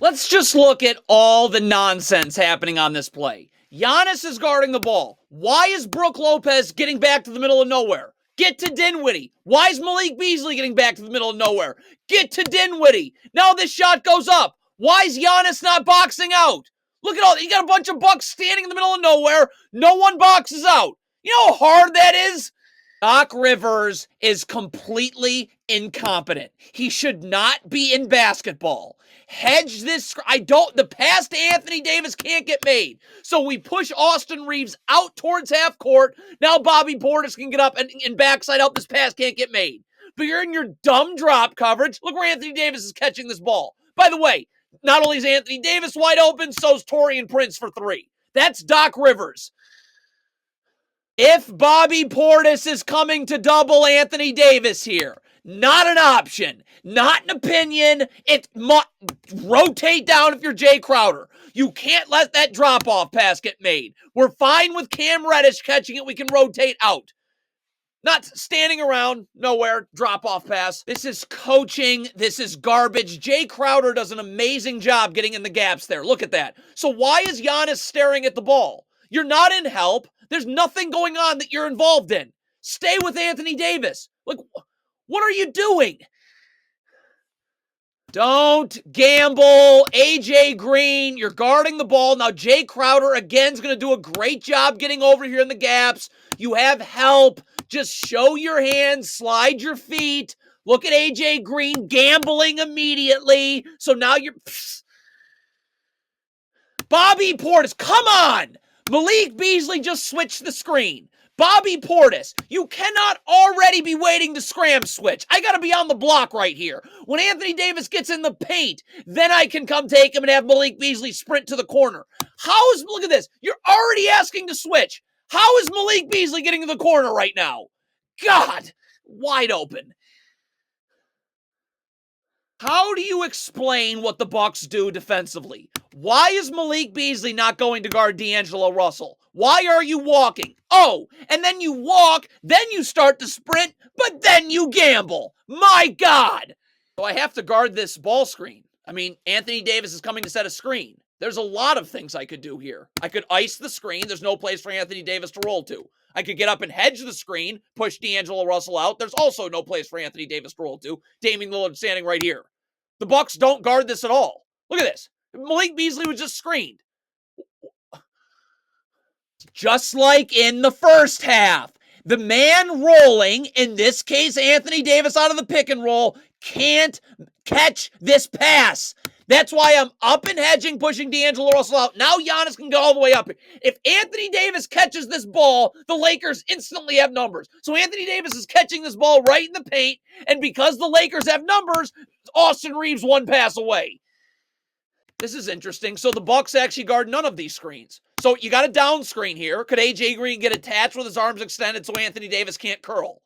Let's just look at all the nonsense happening on this play. Giannis is guarding the ball. Why is Brook Lopez getting back to the middle of nowhere? Get to Dinwiddie. Why is Malik Beasley getting back to the middle of nowhere? Get to Dinwiddie. Now this shot goes up. Why is Giannis not boxing out? Look at all, you got a bunch of Bucks standing in the middle of nowhere. No one boxes out. You know how hard that is? Doc Rivers is completely incompetent. He should not be in basketball. Hedge this. The pass to Anthony Davis can't get made. So we push Austin Reeves out towards half court. Now Bobby Portis can get up and backside out. This pass can't get made. But you're in your dumb drop coverage. Look where Anthony Davis is catching this ball. By the way, not only is Anthony Davis wide open, so's Taurean Prince for three. That's Doc Rivers. If Bobby Portis is coming to double Anthony Davis here, not an option, not an opinion. Rotate down if you're Jay Crowder. You can't let that drop-off pass get made. We're fine with Cam Reddish catching it. We can rotate out. Not standing around, nowhere, drop-off pass. This is coaching. This is garbage. Jay Crowder does an amazing job getting in the gaps there. Look at that. So why is Giannis staring at the ball? You're not in help. There's nothing going on that you're involved in. Stay with Anthony Davis. Like, what are you doing? Don't gamble. AJ Green, you're guarding the ball. Now, Jay Crowder, again, is going to do a great job getting over here in the gaps. You have help. Just show your hands, slide your feet. Look at AJ Green gambling immediately. So now you're... Bobby Portis, come on! Malik Beasley just switched the screen. Bobby Portis, you cannot already be waiting to scram switch. I got to be on the block right here. When Anthony Davis gets in the paint, then I can come take him and have Malik Beasley sprint to the corner. Look at this. You're already asking to switch. How is Malik Beasley getting to the corner right now? God, wide open. How do you explain what the Bucks do defensively? Why is Malik Beasley not going to guard D'Angelo Russell? Why are you walking? Oh, and then you walk, then you start to sprint, but then you gamble. My God. So I have to guard this ball screen. I mean, Anthony Davis is coming to set a screen. There's a lot of things I could do here. I could ice the screen. There's no place for Anthony Davis to roll to. I could get up and hedge the screen, push D'Angelo Russell out. There's also no place for Anthony Davis to roll to. Damian Lillard standing right here. The Bucks don't guard this at all. Look at this. Malik Beasley was just screened. Just like in the first half. The man rolling, in this case Anthony Davis out of the pick and roll, can't catch this pass. That's why I'm up and hedging, pushing D'Angelo Russell out. Now Giannis can go all the way up. If Anthony Davis catches this ball, the Lakers instantly have numbers. So Anthony Davis is catching this ball right in the paint, and because the Lakers have numbers, Austin Reeves one pass away. This is interesting. So the Bucks actually guard none of these screens. So you got a down screen here. Could AJ Green get attached with his arms extended so Anthony Davis can't curl?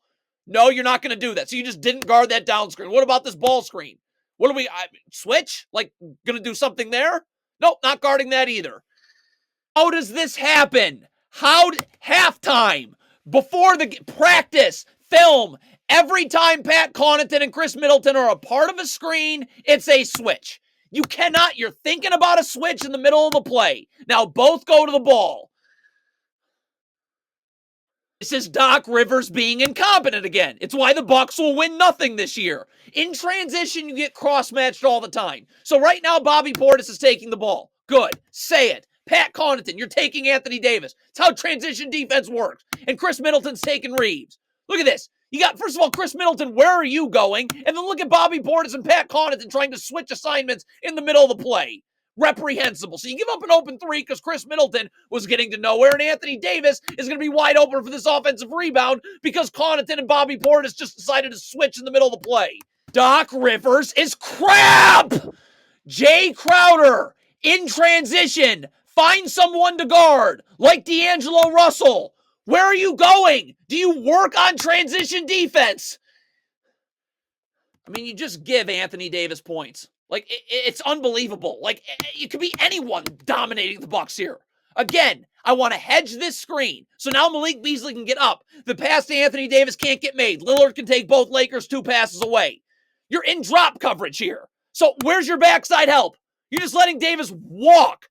No, you're not going to do that. So you just didn't guard that down screen. What about this ball screen? What do we switch? Like, going to do something there? Nope, not guarding that either. How does this happen? Halftime, before the practice, film, every time Pat Connaughton and Chris Middleton are a part of a screen, it's a switch. You cannot, you're thinking about a switch in the middle of the play. Now both go to the ball. This is Doc Rivers being incompetent again. It's why the Bucks will win nothing this year. In transition, you get cross-matched all the time. So right now, Bobby Portis is taking the ball. Good. Say it. Pat Connaughton, you're taking Anthony Davis. It's how transition defense works. And Chris Middleton's taking Reeves. Look at this. You got, first of all, Chris Middleton, where are you going? And then look at Bobby Portis and Pat Connaughton trying to switch assignments in the middle of the play. Reprehensible. So you give up an open three because Chris Middleton was getting to nowhere, and Anthony Davis is going to be wide open for this offensive rebound because Connaughton and Bobby Portis just decided to switch in the middle of the play. Doc Rivers is crap! Jay Crowder, in transition, find someone to guard, like D'Angelo Russell. Where are you going? Do you work on transition defense? I mean, you just give Anthony Davis points. Like, it's unbelievable. Like, it could be anyone dominating the Bucks here. Again, I want to hedge this screen. So now Malik Beasley can get up. The pass to Anthony Davis can't get made. Lillard can take both Lakers 2 passes away. You're in drop coverage here. So where's your backside help? You're just letting Davis walk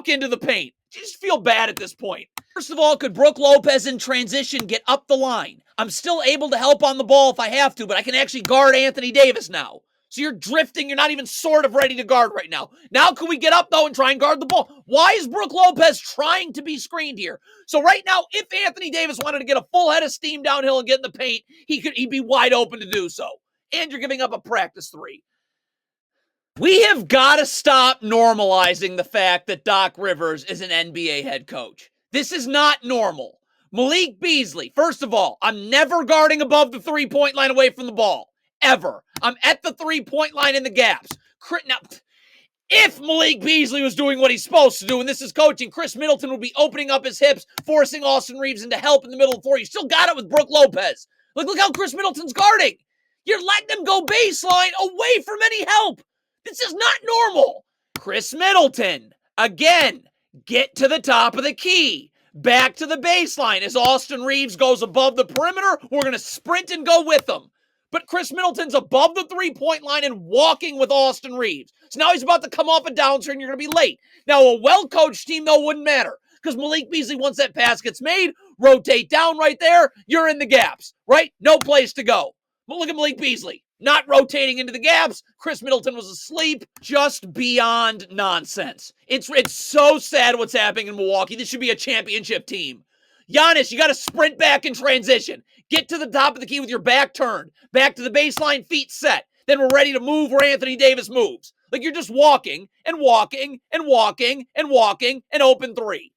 into the paint. You just feel bad at this point. First of all, could Brook Lopez in transition get up the line? I'm still able to help on the ball if I have to, but I can actually guard Anthony Davis now. So you're drifting. You're not even sort of ready to guard right now. Now can we get up, though, and try and guard the ball? Why is Brook Lopez trying to be screened here? So right now, if Anthony Davis wanted to get a full head of steam downhill and get in the paint, he'd be wide open to do so. And you're giving up a practice three. We have got to stop normalizing the fact that Doc Rivers is an NBA head coach. This is not normal. Malik Beasley, first of all, I'm never guarding above the three-point line away from the ball. Ever. I'm at the three-point line in the gaps. Now, if Malik Beasley was doing what he's supposed to do, and this is coaching, Chris Middleton would be opening up his hips, forcing Austin Reeves into help in the middle of the floor. You still got it with Brook Lopez. Look how Chris Middleton's guarding. You're letting him go baseline away from any help. This is not normal. Chris Middleton, again, get to the top of the key. Back to the baseline. As Austin Reeves goes above the perimeter, we're going to sprint and go with him. But Chris Middleton's above the three-point line and walking with Austin Reeves. So now he's about to come off a downturn. You're going to be late. Now, a well-coached team, though, wouldn't matter. Because Malik Beasley, once that pass gets made, rotate down right there. You're in the gaps, right? No place to go. But look at Malik Beasley. Not rotating into the gaps. Chris Middleton was asleep. Just beyond nonsense. It's so sad what's happening in Milwaukee. This should be a championship team. Giannis, you got to sprint back in transition. Get to the top of the key with your back turned. Back to the baseline, feet set. Then we're ready to move where Anthony Davis moves. Like you're just walking and walking and walking and walking and open three.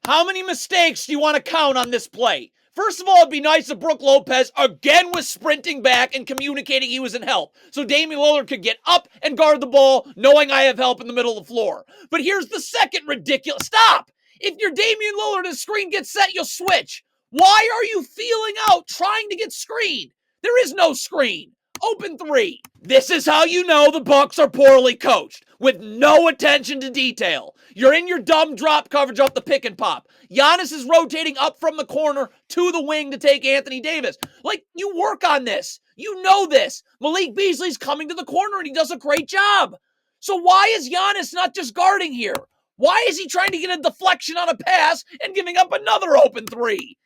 How many mistakes do you want to count on this play? First of all, it'd be nice if Brook Lopez again was sprinting back and communicating he was in help. So Damian Lillard could get up and guard the ball knowing I have help in the middle of the floor. But here's the second ridiculous. Stop! If your Damian Lillard and screen gets set, you'll switch. Why are you feeling out trying to get screened? There is no screen. Open three. This is how you know the Bucks are poorly coached, with no attention to detail. You're in your dumb drop coverage off the pick and pop. Giannis is rotating up from the corner to the wing to take Anthony Davis. Like, you work on this. You know this. Malik Beasley's coming to the corner and he does a great job. So why is Giannis not just guarding here? Why is he trying to get a deflection on a pass and giving up another open three?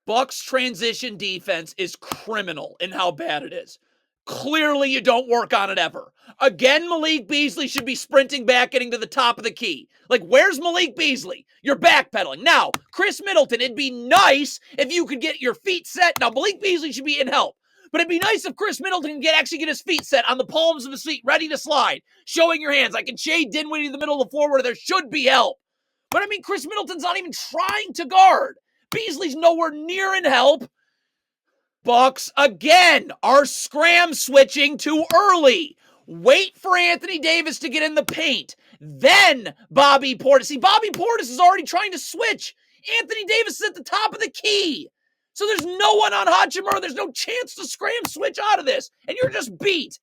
Bucks transition defense is criminal in how bad it is. Clearly, you don't work on it ever. Again, Malik Beasley should be sprinting back, getting to the top of the key. Like, where's Malik Beasley? You're backpedaling. Now, Chris Middleton, it'd be nice if you could get your feet set. Now, Malik Beasley should be in help. But it'd be nice if Chris Middleton can actually get his feet set on the palms of his feet, ready to slide, showing your hands. I can shade Dinwiddie in the middle of the floor where there should be help. But, I mean, Chris Middleton's not even trying to guard. Beasley's nowhere near in help. Bucks, again, are scram switching too early. Wait for Anthony Davis to get in the paint. Then Bobby Portis. See, Bobby Portis is already trying to switch. Anthony Davis is at the top of the key. So there's no one on Hachimura. There's no chance to scram switch out of this. And you're just beat.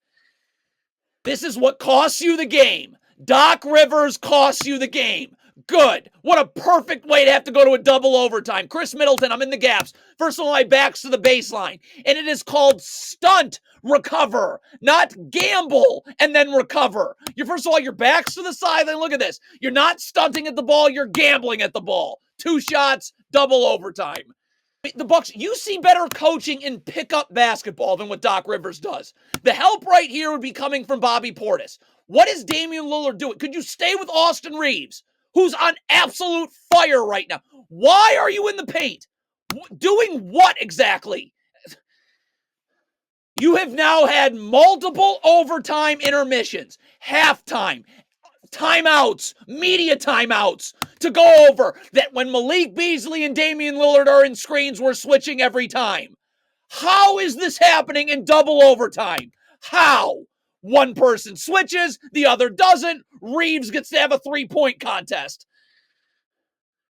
This is what costs you the game. Doc Rivers costs you the game. Good. What a perfect way to have to go to a double overtime. Chris Middleton, I'm in the gaps. First of all, my back's to the baseline. And it is called stunt recover, not gamble and then recover. First of all, your back's to the sideline. Look at this. You're not stunting at the ball. You're gambling at the ball. 2 shots, double overtime. The Bucks, you see better coaching in pickup basketball than what Doc Rivers does. The help right here would be coming from Bobby Portis. What is Damian Lillard doing? Could you stay with Austin Reeves, who's on absolute fire right now? Why are you in the paint? Doing what exactly? You have now had multiple overtime intermissions, halftime, timeouts, media timeouts to go over that when Malik Beasley and Damian Lillard are in screens, we're switching every time. How is this happening in double overtime? How? One person switches, the other doesn't. Reeves gets to have a 3-point contest.